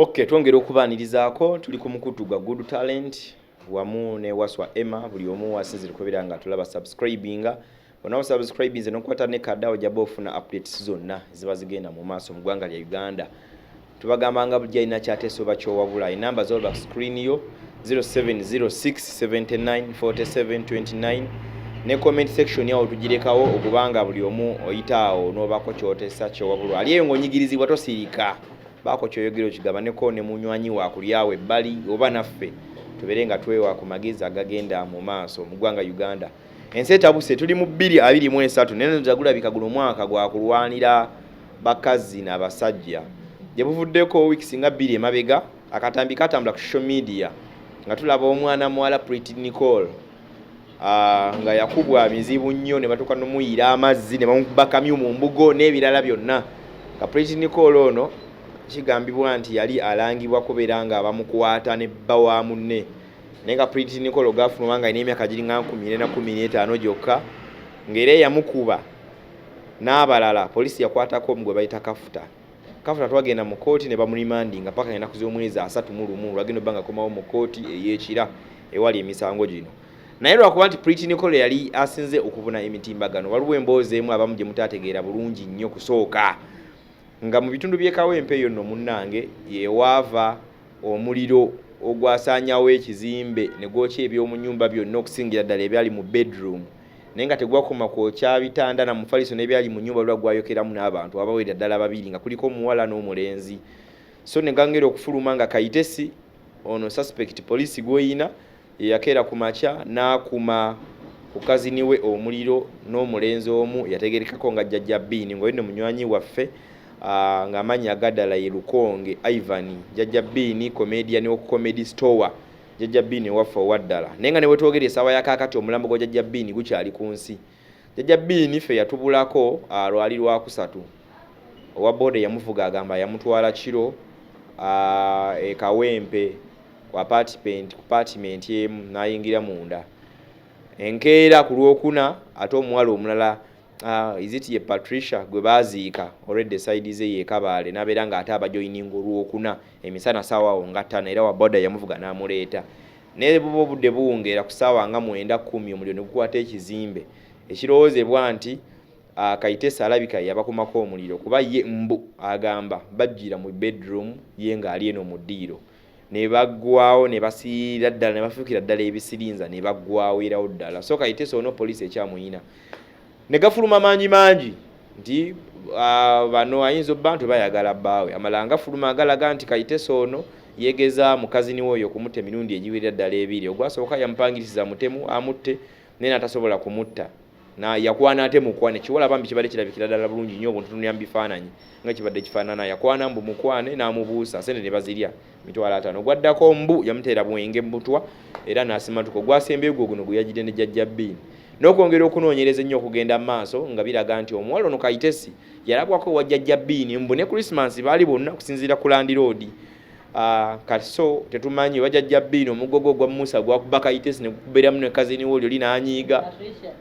Okay, twongera okubanirizaako tuli ku mukutu gwa Good Talent wamu ne waswa Emma buli omu wasinzire kubira nga tulaba subscribinga onawo subscribing ze nokwata ne kada ojabo ofuna updates zonna ziba zigenda mu maaso mu ggwanga lya Uganda. Tubagamba nga bujja ina kyateso bakyo wabula inamba zo back screen yo 0706794729 ne comment section yawo tugirekawo okubanga buli omu oyitaawo n'obako kyotesa kyo wabula aliyo ngonyigirizibwa tosirika bako kyoyogero kigaba neko ne munywanyi wa kulyawe bali oba naffe tuberenga twewa ku magezi agagenda mu maaso mu ggwanga Uganda. Enseta buse tuli mu 2023 nene njagula bikagulu mwaka gwa kulwanira bakazi na basajja jebuvuddeko weeks nga 2 emabega akatambi katambula ku social media nga tulaba omwana mwala Pretty Nicole nga yakubwa mizibu nnyo ne batuka nomuyira amazzi ne bamubakamyu mu mbugo n'ebirala byonna ka Pretty Nicole ono kigambibwa nti yali alangibwa kubeera nga abamukwata ne bbawa munne nenga Pretty Nicole gafuna nga ine emyaka giringa 14 gyokka ngere yamukuba n'abalala polisi yakwatako mgwe bayita kafuta twagenda mu kooti ne bamulimandinga paka ngena kuzomwezi 31 lwagenda banga komawo mu kooti eyekira ewali emisango gino naye lwakuba nti Pretty Nicole yali asinze okubuna emitimbagano waliwo emboozi emu abamu gye mutategeera bulungi nnyo kusooka nga mu bitundu by'ekawempe yonno munnange yewaava omuliro ogwasaanyawo ekizimbe ne gwokya eby'omu nnyumba byonna okusingira ddala ebyali mu bedroom naye nga tegwakoma kwokya bitanda na mufaliso n'ebyali mu nnyumba lwa gwayokeramu n'abantu abawera ddala babiri nga kuliko omuwala n'omulenzi so ne gangera okufuluma nga kayitesi ono suspect polisi gweyina yakeera ku makya n'akuma ku kazini we omuliro n'omulenzi omu yategerekako nga jjajja Bini ng'oyino munywanyi waffe nga amanya gadala ye Lukonge Ivan jjajja Bini comedian wa comedy store jjajja Bini waffe waddala nenga ne wetwogera esawa yakakati omulambo gwa jjajja Bini gukyali ku nsi jjajja Bini fe yatubulako lwali lwa kusatu owa bode yamuvuga agamba yamutwala kiro ekawempe ku apartment emu n'ayingira munda enkeera ku lwokuna ate omuwala omulala is ye Patricia gwe baziika already side ze ye Kabale nabeera nga ate abajoininga olwokuna emisana sawa nga 5 era wa boda yamuvuga n'amuleeta ne bubo budde buwungeera ku sawa nga 9:10 omuliro ne gukwata ekizimbe ekirowoozebwa nti Kayitesa alabika yabakomako omuliro kuba ye mbu agamba bajjira mu bedroom ye nga ali eno mu ddiiro ne baggwawo ne basiira ddala ne bafuukira ddala ebisirinza ne baggwawo erawo ddala so Kayitesa ono poliisi ekyamuyina ne gafuluma mangi nti bano ayinza obbantu bayagala bbaawe amalanga fuluma agalaga nti Kayitesa ono yegeza mukazi ni woyo kumutta emirundi egiwerera ddala ebiri ogwasooka yampangiriza mutemu amutte naye natasobola kumutta na yakwana ate mukwane kiwala bambi kibadde kirabikira ddala bulungi nnyo obuntunulya mu bifaananyi nga kibadde kifaanana yakwana mbu mukwane n'amubuusa sente ne bazirya mitwalo 5 gwaddako mbu yamuteera bwenge mbutwa era n'asimatuka ogwasembeyo gwo guno gwe yagidde ne jjajja Bini n'okwongera okunoonyereza ennyo okugenda maaso nga biraga nti omuwala ono Kayitesi yalabwako wa jjajja Bini mbu ne Christmas baali bonna kusinziira ku Land Road kaso tetumanyi oba jjajja Bini omugogo gwa Musa gwakuba Kayitesi ne gukubeeramu ne kazini wo oli n'anyiiga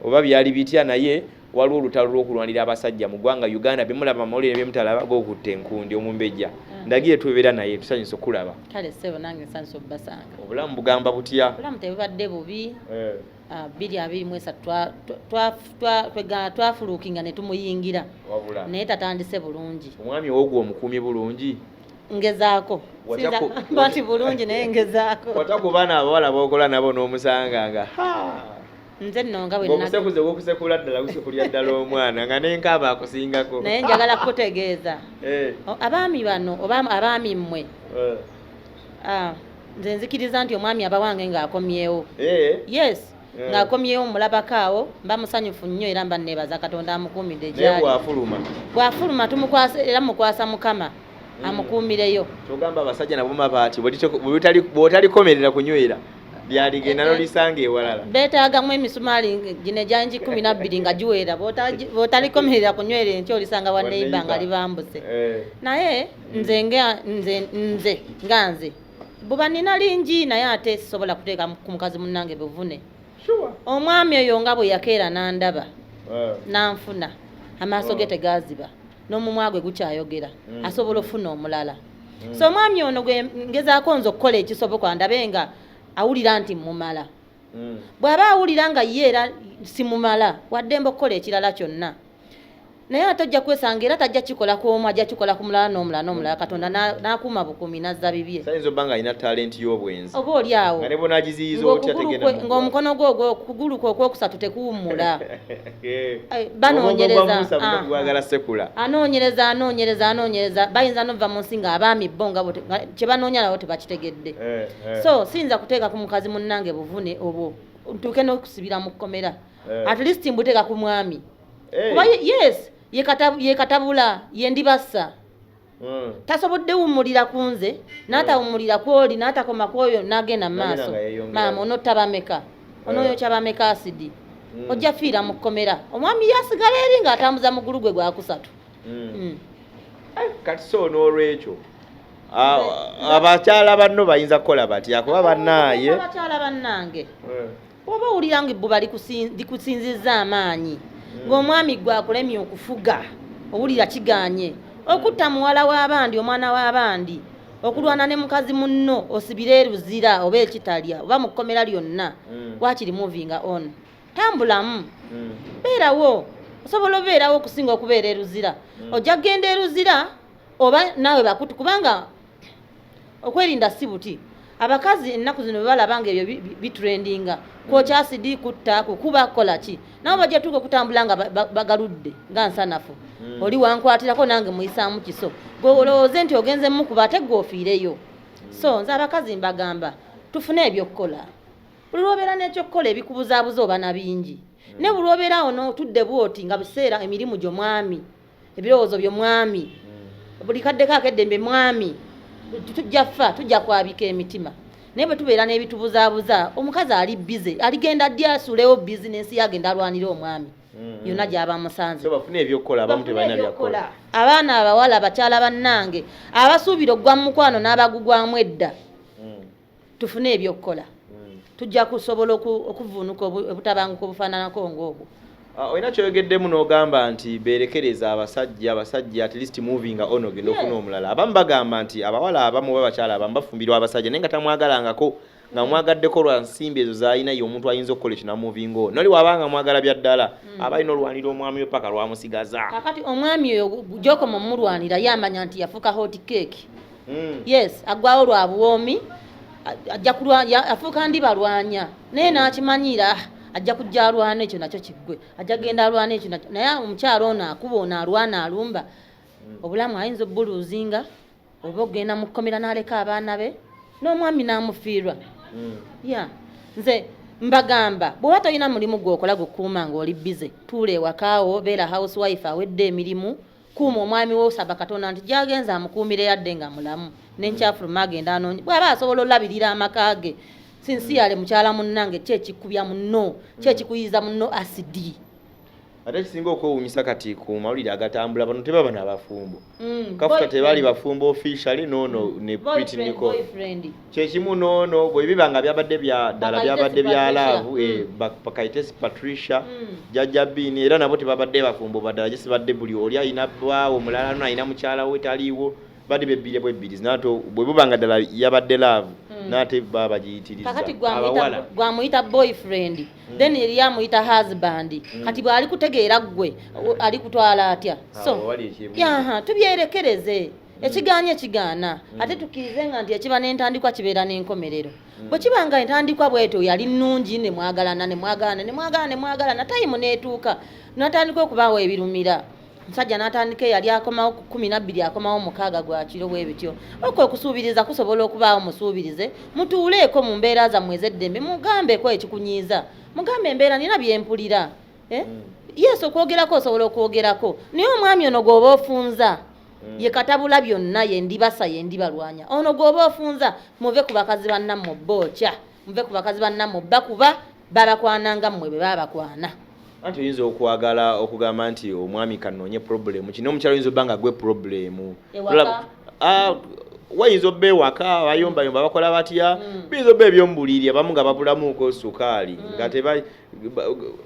oba byali bitya naye waliwo olutalo lw'okulwanira abasajja mu ggwanga Uganda bemulaba mawulire byemutalaba g'okutte enkundi omumbejja ndagire tubeera naye tusanyusa okulaba kale ssebo nange nsanyusa obbasanga obulamu bugamba butya obulamu tebubadde bubi 2023 twafuluukinga ne tumuyingira naye tatandise bulungi omwami wogwo omukuumye bulungi ngezaako bati bulungi naye ngezaako watakubaana abawala bookola nabo n'omusanga nga nze nno nga bwe okusekuze wokusekula ddala kusekulya ddala omwana nga n'enkaaba akusingako naye njagala kutegeeza abaami bano oba abaami mmwe nze nzikiriza nti omwami abawange ng'akomyewo yes ng'akomyewo mulabakaawo mba musanyufu nnyo era mba nneebaza Katonda amukuumidde gyali bw'afuluma tumukwasa era mukwasa Mukama amukuumireyo kyogamba abasajja nabo mabaati bw'otalikomerera kunywera byaligenda n'olisanga ewalala beetaagamu emisumaali gino egyanji 12 nga giwera bw'otalikomerera kunywera enti olisanga waneiba nga libambuse naye nze nga nze buba nina lingi naye ate sisobola kuteeka ku mukazi munnange buvune omwami oyo nga bwe yakeera n'andaba n'anfuna amaaso ge tegaziba n'omumwa gwe gukyayogera asobola ofuna omulala So mwami ono gwe ngezaako nzo okukola ekisoboka ndabe nga awulira nti mumala bw'aba awulira nga ye era simumala waddembe okukola ekirala kyonna naye atojja kwesanga era tajja kikola ku omu ajja kikola ku mulala n'omulala Katonda n'akuuma bukumi n'azza bibye sayinza obba nga alina talenti y'obwenzi oba oli awo nga ne bonagiziyiza otya tegenda ng'omukono gwo kugulu kwo okwokusatu tekuwummula anoonyereza bayinza nova mu nsi nga abaami bo nga kye banoonya nabo tebakitegedde so siyinza kuteeka ku mukazi munnange buvune obwo ntuuke n'okusibira mu kkomera at least mbuteeka ku mwami kuba yes yekatabula yendibassa tasobodde wummulira ku nze n'atawummulira ku oli n'atakoma ku oyo n'agenda mu maaso maama onottabameka onoyokya bameka asidi ojja fiira mu kkomera omwami yasigala eri ng'atambuza mugulu gwe gwakusatu kati so n'olwekyo abakyala banno bayinza kukola batya kuba bannaaye abakyala bannange oba owulira nga ebbuba likusinzizza amaanyi ng'omwami gwe akulemye okufuga owulira kiganye okutta muwala w'abandi omwana w'abandi okulwana ne mukazi munno osibire eruzira oba ekitalya oba mu kkomera lyonna wakiri moving on tambulamu beerawo osobola obeerawo okusinga okubeera eruzira ojja kgenda eruzira oba naawe bakutu kubanga okwerinda si buti abakazi ennaku zino balabanga ebyo bitrendinga kwokya asidi kutta kukuba kola ki nabo bajja tuka okutambula nga bagaludde nga nsanafu oli wankwatirako nange muyisaamu kiso gwe olowooze nti ogenze mukuba ate gwe ofiireyo so nze abakazi mbagamba tufune ebyokukola buli lwobeera n'ekyokukola ebikubuzaabuza oba na bingi ne buli lwobeera ono tudde bwoti nga biseera emirimu gyo mwami ebirowoozo byo mwami buli kaddeko akeddembe mwami tujja kwabika emitima naye bwe tubeera n'ebitubuzaabuza omukazi ali bize aligenda ddi asuulewo bizinensi yagenda alwanira omwami yonna gy'aba musanze bafune ebyokukola abamu tebalina byakukola abaana abawala abakyala bannange abasuubira oggwa mu mukwano n'abagugwamu edda tufune ebyokukola tujja kusobola okuvuunuka obutabanguko obufaananako ng'obwo olina kyoyogeddemu n'ogamba nti beerekereza abasajja at least moving on ogenda ofuna omulala abamu bagamba nti abawala abamu oba abakyala abamu bafumbirwa abasajja naye nga tamwagalangako nga mwagaddeko lwa nsimbi ezo z'alina ye omuntu ayinza okukola ekyo namoving on noli wabanga mwagala bya ddala aba alina olwanira omwami we paka lwamusigaza kakati omwami oyo gy'okoma omulwanira yamanya nti yafuuka hot cake yes aggwawo lwa buwoomi afuuka ndibalwanya naye n'akimanyira ajja kujja alwana ekyo nakyo kiggwe ajja genda alwana ekyo naye omukyalo ono akuba ono alwana alumba obulamu ayinza obbuluuzinga oba ogenda mu kkomera n'aleka abaana be n'omwami n'amufiirwa nze mbagamba bw'oba tolina mulimu gw'okola gukuuma ng'oli bize tuula ewakaawo beera housewife awedde emirimu kuuma omwami wo osaba Katonda nti gy'agenza amukuumire yadde nga mulamu n'enkyafuluma agenda anoonya bw'aba asobola olabirira amaka ge sinsiyale mukyala munnange kyekikubya munno kyekikuyiza munno asidi ate kisinga okwewuunyisa kati ku mawulire agatambula bano tebaba n'abafumbo kafuta tebaali bafumbo officially noono ne Pretty Nicole kyekimu noono bwe biba nga byabadde bya ddala byabadde bya laavu Pakaitesi Patricia Jajja Bini era nabo tebabadde bafumbo baddala gye sibadde buli oli ayina bwawo omulala no ayina mukyala we taliiwo badde bebbiri bwebbiri nato bwe buba nga ddala yabadde laavu nate baba bagiyitiriza kakati gwamuyita boyfriend then yali amuyita husband kati bw'ali kutegeera gwe ali kutwala atya so tubyerekereze ekigaana ate tukirize nga nti ekiba n'entandikwa kibeera n'enkomerero bwe kiba nga entandikwa bwetyo yali nnungi nemwagalana tayimu neetuuka natandika okubaawo ebirumira musajja n'atandika yali akomawo 12 akomawo 6 gwa kiro bwe bityo okusuubiriza kusobola okubaawo musuubirize mutuuleeko mu mbeera zammwe ez'eddembe mugambeko ekikunyiiza mugambe embeera nina byempulira yes okwogerako osobola okwogerako naye omwami ono gw'oba ofunza ye katabula byonna yendibasa yendibalwanya ono gw'oba ofunza muve ku bakazi bannammwe bookya muve ku bakazi bannammwe bakuba babakwananga mmwe bwe babakwana anti oyinza okwagala okugamba nti omwami kanoonye problemu kino omukyalo oyinza obba nga gwe problemu wayinza obba ewaka abayombayomba bakola batya biyinza obba ebyomubuliri abamu nga babulamuuko sukaali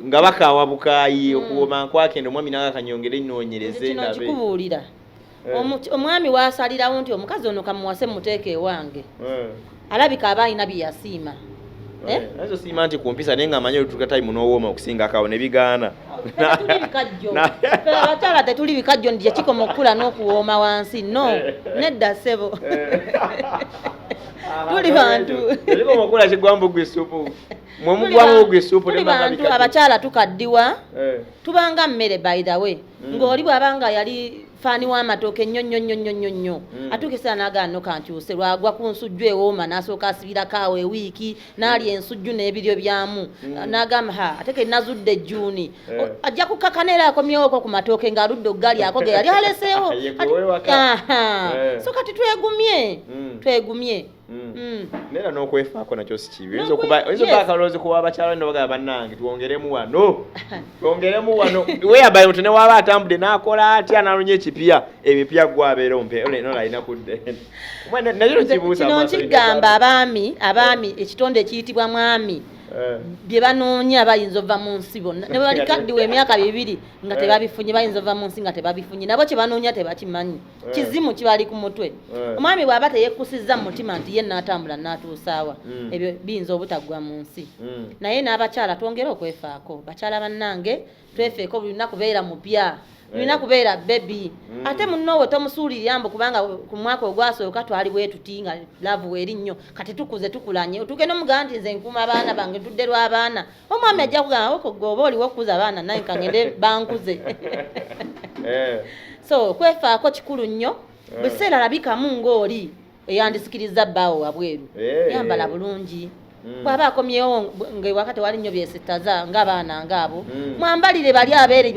nga bakaawa bukaayi okuwoma nkwakenda omwami naga kanyongere nnoonyereze kino kikubuulira omwami wasalirawo nti omukazi ono kamuwase muteeke ewange alabika aba alina bye yasiima nazo siima nti kumpisa naye nga amanyi olutuuka tayimu n'owooma okusinga akawo ne bigaana tuli bikajjo abakyala tetuli bikajjo nti gyekikoma okukula n'okuwooma wansi no nedda ssebo tuli bantu tekikoma okukula kigwamu bugwe supu mwemugwamu bugwe supu tuli bantu abakyala tukaddiwa tubanga mmere by the way ng'oli bw'abanga yali faani w'amatooke nnyo atuukisa n'agaano kankyuse lwagwa ku nsujju ewooma n'asooka asibirako awo ewiiki n'alya ensujju n'ebiryo byamu n'agamba ate nazudde Juni ajja kukakana era akomyewoko ku matooke ng'aludde okugalyako ge yali aleseewo so kati twegumye nera n'okwefaako nakyo si kibi oyinza okuba akaloozi kuba abakyala no bagamba bannange twongeremu wano weyabayo tenewaaba atambudde n'akola atya n'alonye ekipya ebipya gwabeera ompeoleno alina kudde nakyo kibuusa kino nkigamba abaami ekitonde ekiyitibwa mwami bye banoonya bayinza ova mu nsi bonna ne bali kaddiwa emyaka 2 nga tebabifunye bayinza ova mu nsi nga tebabifunye nabo kye banoonya tebakimanyi kizimu kibali ku mutwe omwami bw'aba teyekkusizza mu mutima nti ye n'atambula n'atuusaawa ebyo biyinza obutaggwa mu nsi naye n'abakyala twongere okwefaako bakyala bannange twefeeko buli lunaku beera mupya Nina kubeera baby. Ate munno tomusuulirira mbu kubanga ku mwaka ogwasooka twali bwe tutinga love eri nnyo kati tukuze tukulanye otuke no muganti nze nkuma abaana bange tudderwa abaana omwami ajja kugamba oko goba oli wokuza abaana naye kangende bankuze so kwefaako kikulu nnyo biseera labikamu ng'oli eyandisikiriza bbaawo wabweru yambala bulungi bwaba akomyewo ng'ewaka tewali nnyo byesittaza ng'abaana ng'abo mwambalire bali abeere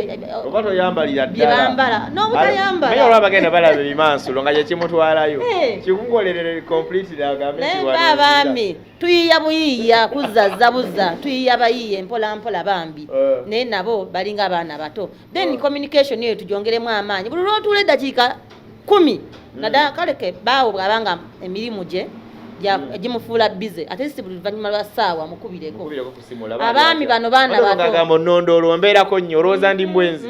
oba toyambalira ddala byebambala n'obutayambala naye olaba bagenda balaba ebimansulo nga kyekimutwalayo kikungolerere completely agambe naye abaami tuyiiya buyiiya kuzazza buzza tuyiiya bayiiya empola mpola bambi naye nabo balinga abaana bato then communication eyo tujongeremu amaanyi buli lw'otuula eddakiika 10 naddala kaleke baawo bw'abanga emirimu gye egimufuula bize ate si buli luvannyuma lwa ssaawa mukubireko abaami bano baana bato nnondoolo mbeerako nnyo olowooza ndi mbwenzi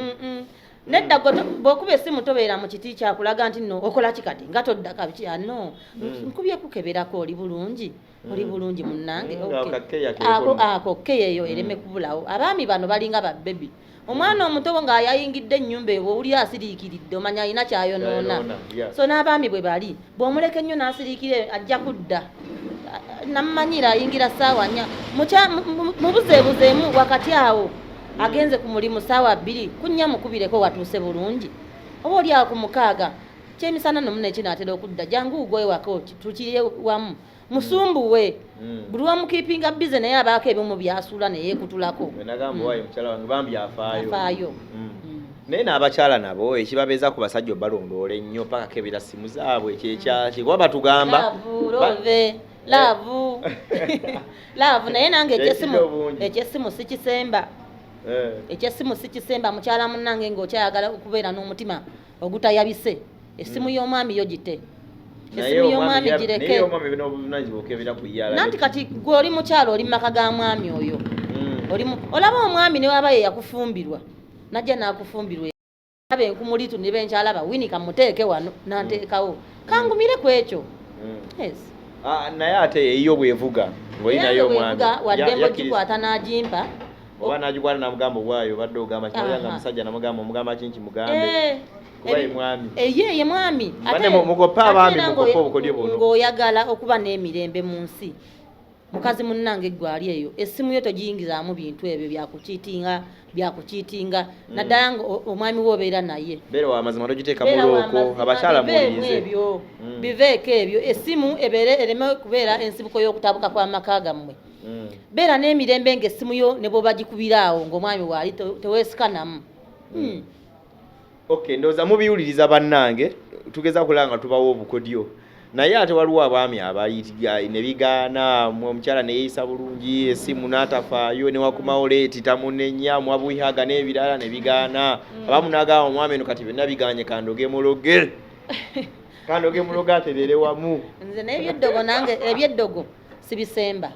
nedda bw'okuba essimu tobeera mu kiti kyakulaga nti no okola kikati nga todda kabiki no nkubye kukeberako oli bulungi munnange ako keyeyo ereme kubulawo abaami bano balinga babbebi omwana omuto ng'ayayingidde ennyumba ewo owuli asiriikiridde omanya alina kyayonoona so n'abaami bwe bali bw'omuleka ennyo n'asiriikire ajja kudda nammanyira ayingira ssaawa 4 mubuzeebuzeemu wakati awo agenze ku mulimu ssaawa 2 kunnya mukubireko watuuse bulungi oba oli awo ku 6 kyemisana nomuna ekinaatera okudda jangu ugwe wako tukirye wamu musumbuwe buli wamukiipinga bize naye abaako ebimu byasuula neyeekutulako afaayo naye n'abakyala nabo ekibabeeza ku basajja obalondoola ennyo paka kebera simu zaabwe ekyekyaki kuba batugamba laavu naye nange ekyessimu sikisemba ekyessimu sikisemba mukyala munnange ng'okyayagala okubeera n'omutima ogutayabise essimu y'omwami yo gite esimu y'omwami gireke nanti kati gwe oli mukyalo oli mumaka ga mwami oyo olaba omwami ne waba ye yakufumbirwa najja n'akufumbirwa abe nkumulitu ne benkyalaba wini kamuteeke wano nanteekawo kangumire ku ekyo naye ate eyo bwevuga ng'olinayo omwami wadde mbogikwata n'agimpa oba n'agikwata namugamba obwayo badde ogamba kinayanga musajja namugamba kinki mugambe ye mwami ng'oyagala okuba n'emirembe mu nsi mukazi munnange gwali eyo essimu yo togiyingizaamu bintu ebyo byakukiitinga naddala nga omwami woobeera naye amazima togiteeka muloko abakyala mulize biveeko ebyo essimu ereme kubeera ensibuko y'okutabuka kw'amaka gammwe beera n'emirembe ng'essimu yo ne bw'oba gikubiraawo ng'omwami waali teweesikanamu Okay, ndoza mubiwuliriza bannange tugeza kulanga tubawo obukodyo naye ate waliwo abaami abayitiga ne bigaana omukyala ne yeeyisa bulungi essimu n'atafaayo ne wakumawo leeti tamunenya mwabuihaga n'ebirala ne bigaana abamu n'agamba omwami eno kati byonna biganye kandoge muloge aterere wamu nze n'ebyeddogo nange ebyeddogo sibisemba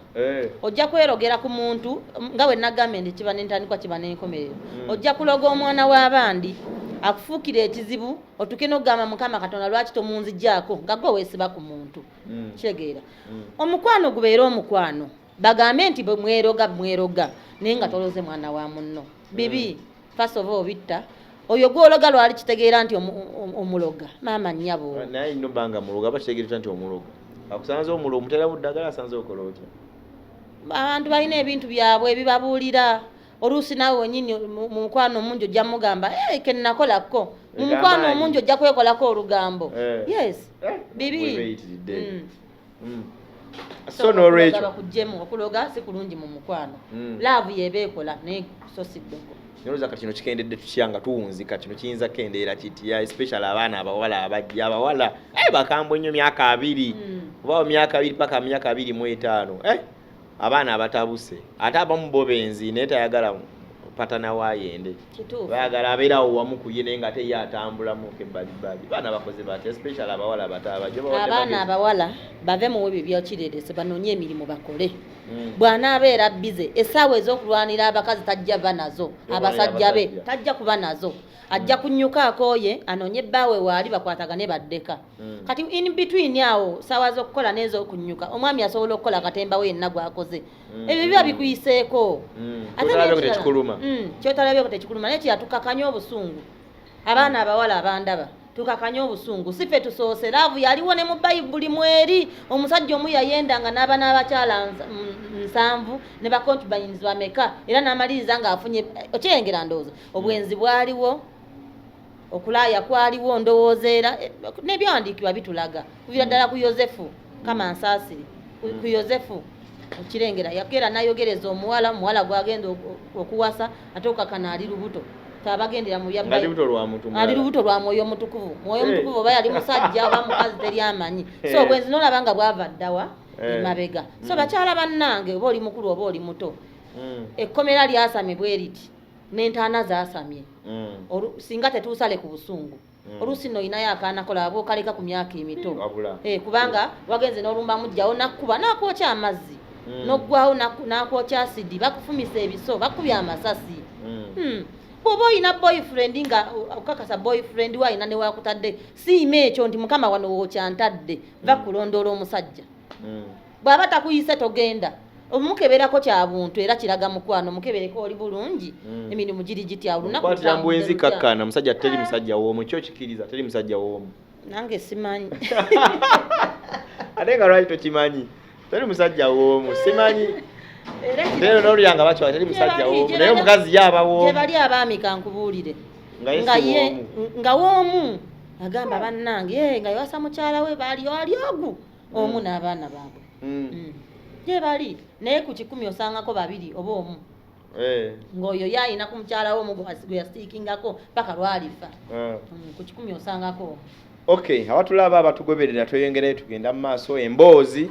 ojja kwerogera ku muntu nga bwe nagambye nti kiba n'entandikwa kiba n'enkomerero ojja kuloga omwana w'abandi akufuukira ekizibu otuke n'ogamba mukama katonda lwaki tomunzijjaako nga gwe weesiba ku muntu kitegeera omukwano gubeera omukwano bagambe nti mweroga naye nga toloze mwana wa munno bibi first of all bitta oyo gwologa lwali kitegeera nti omuloga maama nnyabo naye ino banga muloga bakitegeera nti omuloga akusanze omuloga omutera buddagala asanze okola otya abantu balina ebintu byabwe ebibabuulira oluusi naawe wenyini mu mukwano omungi ojja mugamba ke nnakolako mu mukwano omungi ojja kwekolako olugambo yes bibi so n'olwekyo bakugjemu okuloga si kulungi mu mukwano laavu yeeba ekola naye so si ddogo nyoloza kati kino kikendedde tukyanga tuwunzika kino kiyinza kendeera kitya especially abaana abawala abajja abawala bakambwe nnyo myaka 2 oba myaka 2 paka myaka 25 abaana abatabuse ate abamu bo benzi naye tayagala patana wayende bayagala abeerawo wamu kuye naye nga teye atambulamu kebbalibbali baana bakoze bati especially abawala abaana abawala bave mu ebyo byokirerese banoonye emirimu bakole bwana abeera bize essaawa ez'okulwanira abakazi tajja ba nazo abasajja be tajja kuba nazo ajja kunyuka akooye anoonye bbaawe waali bakwatagane baddeka kati in between awo ssaawa z'okukola n'ez'okunyuka omwami asobola okukola akatemba we yenna gwakoze ebyo biba bikuyiseeko kyotalabeko tekikuluma naye kyatukakanya obusungu abaana abawala abandaba tukakanya obusungu sife tusoose laavu yaliwo ne mu bayibuli mweri omusajja omu yayendanga n'abaana abakyala 7 ne baconcubines bameka era n'amaliriza ng'afunye okyengera ndowooza obwenzi bwaliwo okulaaya kwaliwo ndowooza era n'ebyawandiikibwa bitulaga kuvira ddala ku yozefu kama nsaasiri ku yozefu okirengera yakeera nayogereza omuwala gwagenda okuwasa ate okakana ali lubuto tabagendera mu byabali lubuto lwa mwoyo mutukuvu oba yali musajja oba mukazi teri amanyi so obwenzi n'olabanga bwava ddawa emabega so bakyala bannange oba oli mukulu oba oli muto ekkomera lyasamye bwe riti n'entaana zaasamye singa tetuusale ku busungu oluusi no inayo akaana kola aba okaleka ku myaka emito kubanga wagenze n'olumba mujjawo nakkuba nakwokya amazzi n'oggwawo nakwokya asidi bakufumisa ebiso bakubya amasasi bw'oba olina boyfriend nga okakasa boyfriend we alina ne wakutadde siima ekyo nti mukama wano wookyantadde bakulondoola omusajja bw'aba takuyise togenda omukeberako kya buntu era kiraga mukwano mukebereko oli bulungi emirimu giri gitya olunaku bwenzi kakkana musajja teri musajja w'omu kyo kikiriza teri musajja w'omu nange simanyi ate nga lwaki tokimanyi teri musajja w'omu simanyi Lero n'oluyanga bakyo teri musajja w'omu naye omukazi yaba w'omu gye bali abaami kankubuulire nga w'omu agamba bannange nga yawasa mukyala we baali ogu omu n'abaana baabwe gye bali naye ku 10 osangako 2 oba omu ng'oyo yalina ku mukyala we omu gwe yasiikingako paka lwalifa ku 10 osangako awatulaba abatugoberera tweyongerayo tugenda mu maaso emboozi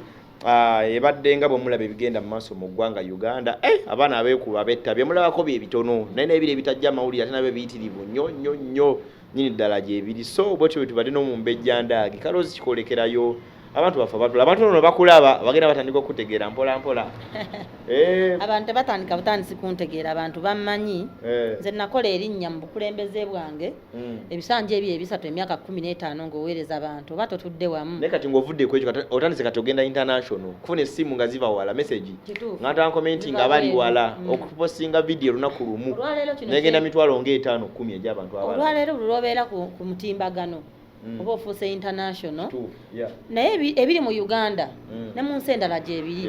ebadde nga bwe mulaba ebigenda mu maaso mu ggwanga Uganda abaana abeekuba betta bye mulabako bye bitono naye n'ebiri ebitajja amawulire ate nabyo biyitirivu nnyo nyini ddala gyebiri so bwetyo bwe tubadde n'omumbejjandaagi kaloozi kikolekerayo abantu bafa batula abantu no bakulaba bagenda batandika okutegeera mpola abantu batandika butandisi kuntegeera abantu bammanyi nze nakola erinnya mu bukulembeze bwange ebisanja ebyo ebisatu emyaka 15 ng'oweereza abantu oba totudde wamu naye kati ng'ovudde ku ekyo otandise kati ogenda international kufuna essimu nga ziva wala message ng'atanga commenting nga bali wala okupostinga video lunaku lumu negenda mitwalo nga 5-10 egy'abantu abala olwaleero lulobeera ku mutimbagano oba ofuuse international naye ebiri mu Uganda ne mu nsi endala gyebiri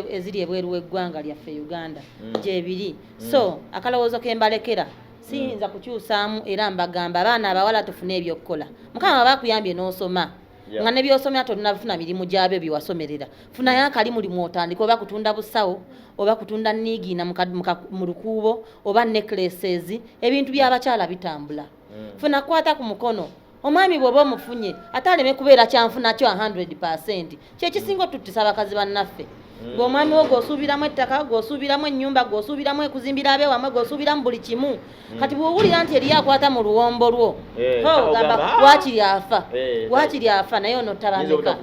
eziri ebweru w'eggwanga lyaffe Uganda gyebiri so akalowoozo kembalekera siyinza kukyusaamu era mbagamba abaana abawala tufune ebyokukola mukama bakuyambye n'osoma nga ne byosomera tonnafuna mirimu gyabyo byewasomerera funayo akali mulimu otandika oba kutunda busawo oba kutunda niigiina mu lukuubo oba necklaces ebintu by'abakyala bitambula funa kwata ku mukono omwami bw'oba omufunye ate aleme kubeera kyanfuna kyo 100%. Kyekisinga otuttisa abakazi bannaffe. Ng'omwami wo gw'osuubiramu ettaka, gw'osuubiramu ennyumba, gw'osuubiramu ekuzimbira abe wammwe, gw'osuubiramu buli kimu. Kati bw'owulira nti eriyo akwata mu luwombo lwo, ogamba waakiri afa. Waakiri afa naye ono tabameka.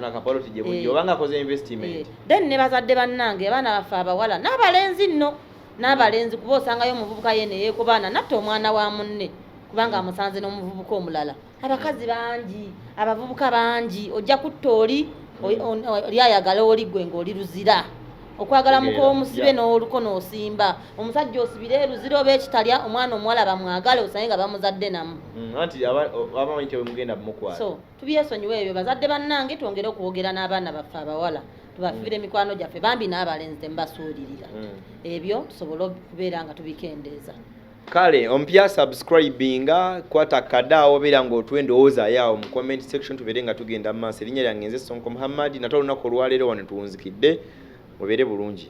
Then ne bazadde bannange abaana baffe abawala n'abalenzi nno. N'abalenzi kuba osangayo omuvubuka ye ne yeekobaana natta omwana wa munne. kubanga amusanze n'omuvubuka omulala abakazi bangi abavubuka bangi ojja kutta oli lyayagala oli gwe ng'oli luzira okwagala mukomusibe n'oluko n'osimba omusajja osibire luzira oba ekitalya omwana omuwala bamwagale osange nga bamuzadde namu anti abamanyi kye mugenda mukwala so tubyesonyiwa ebyo bazadde bannange twongere okwogera n'abaana baffe abawala tubafiire emikwano gyaffe bambi n'abalenzi temubasuulirira ebyo tusobole okubeera nga tubikendeeza kale ompya subscribinga kwata kadaawo beera ng'otuwa endowooza yawo mu comment section tubeere nga tugenda mu maaso erinnya lyange nze Sonko Muhammad nate olunaku olwaleero wano tuwunzikidde mubeere bulungi